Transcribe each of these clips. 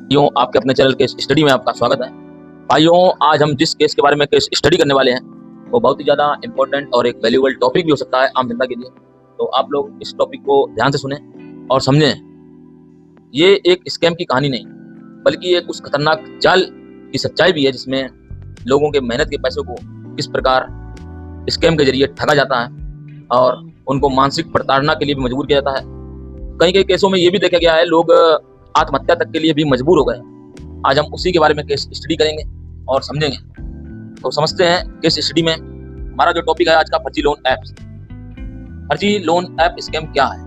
भाइयों, आपके अपने चैनल केस स्टडी में आपका स्वागत है। भाइयों, आज हम जिस केस के बारे में केस स्टडी करने वाले हैं वो बहुत ही ज़्यादा इंपॉर्टेंट और एक वैल्यूएबल टॉपिक भी हो सकता है आम जनता के लिए। तो आप लोग इस टॉपिक को ध्यान से सुनें और समझें। ये एक स्कैम की कहानी नहीं, बल्कि एक उस खतरनाक जाल की सच्चाई भी है जिसमें लोगों के मेहनत के पैसों को किस प्रकार स्कैम के जरिए ठगा जाता है और उनको मानसिक प्रताड़ना के लिए भी मजबूर किया जाता है। कई कई केसों में ये भी देखा गया है, लोग आत्महत्या तक के लिए भी मजबूर हो गए। आज हम उसी के बारे में केस स्टडी करेंगे और समझेंगे। तो समझते हैं केस स्टडी में। हमारा जो टॉपिक है आज का, फर्जी लोन ऐप्स। फर्जी लोन ऐप स्कैम क्या है?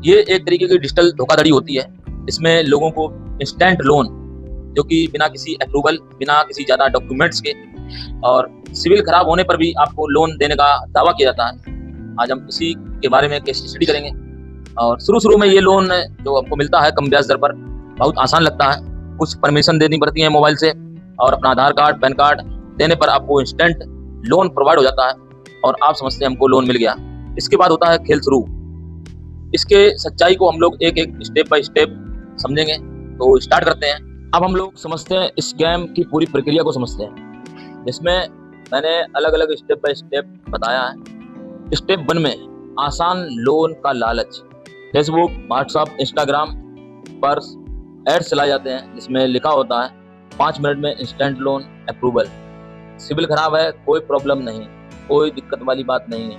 ये एक तरीके की डिजिटल धोखाधड़ी होती है। इसमें लोगों को इंस्टेंट लोन, जो कि बिना किसी अप्रूवल, बिना किसी ज़्यादा डॉक्यूमेंट्स के और सिविल खराब होने पर भी आपको लोन देने का दावा किया जाता है। आज हम इसी के बारे में केस स्टडी करेंगे। और शुरू में ये लोन जो हमको मिलता है कम ब्याज दर पर, बहुत आसान लगता है। कुछ परमिशन देनी पड़ती है मोबाइल से और अपना आधार कार्ड, पैन कार्ड देने पर आपको इंस्टेंट लोन प्रोवाइड हो जाता है और आप समझते हैं हमको लोन मिल गया। इसके बाद होता है खेल शुरू। इसके सच्चाई को हम लोग एक एक स्टेप बाय स्टेप समझेंगे। तो स्टार्ट करते हैं। अब हम लोग समझते हैं स्कैम की पूरी प्रक्रिया को समझते हैं, जिसमें मैंने अलग अलग स्टेप बाय स्टेप बताया है। स्टेप 1 में आसान लोन का लालच। फेसबुक, व्हाट्सएप, इंस्टाग्राम पर एड्स चलाए जाते हैं जिसमें लिखा होता है 5 मिनट में इंस्टेंट लोन अप्रूवल। सिविल खराब है, कोई प्रॉब्लम नहीं, कोई दिक्कत वाली बात नहीं है,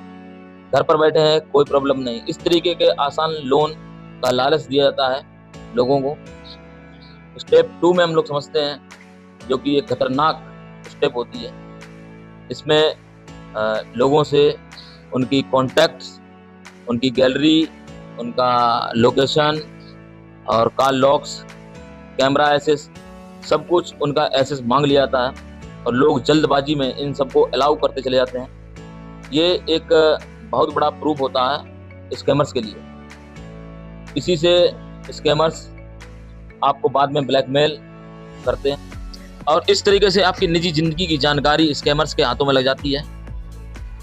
घर पर बैठे हैं, कोई प्रॉब्लम नहीं। इस तरीके के आसान लोन का लालच दिया जाता है लोगों को। स्टेप 2 में हम लोग समझते हैं, जो कि एक खतरनाक स्टेप होती है। इसमें लोगों से उनकी कॉन्टैक्ट्स, उनकी गैलरी, उनका लोकेशन और कॉल लॉग्स, कैमरा एक्सेस, सब कुछ उनका एक्सेस मांग लिया जाता है और लोग जल्दबाजी में इन सबको अलाउ करते चले जाते हैं। ये एक बहुत बड़ा प्रूफ होता है स्कैमर्स के लिए। इसी से स्कैमर्स आपको बाद में ब्लैकमेल करते हैं और इस तरीके से आपकी निजी ज़िंदगी की जानकारी स्कैमर्स के हाथों में लग जाती है।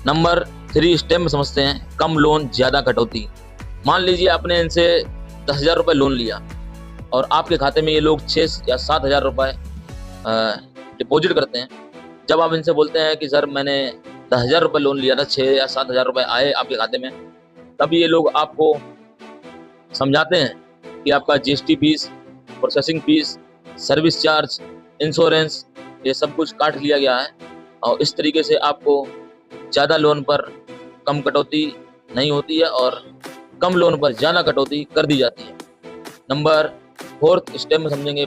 नंबर 3 स्टेप में समझते हैं, कम लोन ज़्यादा कटौती। मान लीजिए आपने इनसे 10,000 रुपये लोन लिया और आपके खाते में ये लोग 6 या 7,000 रुपये डिपॉजिट करते हैं। जब आप इनसे बोलते हैं कि सर मैंने 10,000 रुपये लोन लिया था, 6 या 7,000 रुपये आए आपके खाते में, तब ये लोग आपको समझाते हैं कि आपका GST fees, processing fees, service charge, insurance, ये सब कुछ काट लिया गया है और इस तरीके से आपको ज़्यादा लोन पर कम कटौती नहीं होती है और कम लोन पर ज़्यादा कटौती कर दी जाती है। नंबर 4 स्टेप में समझेंगे,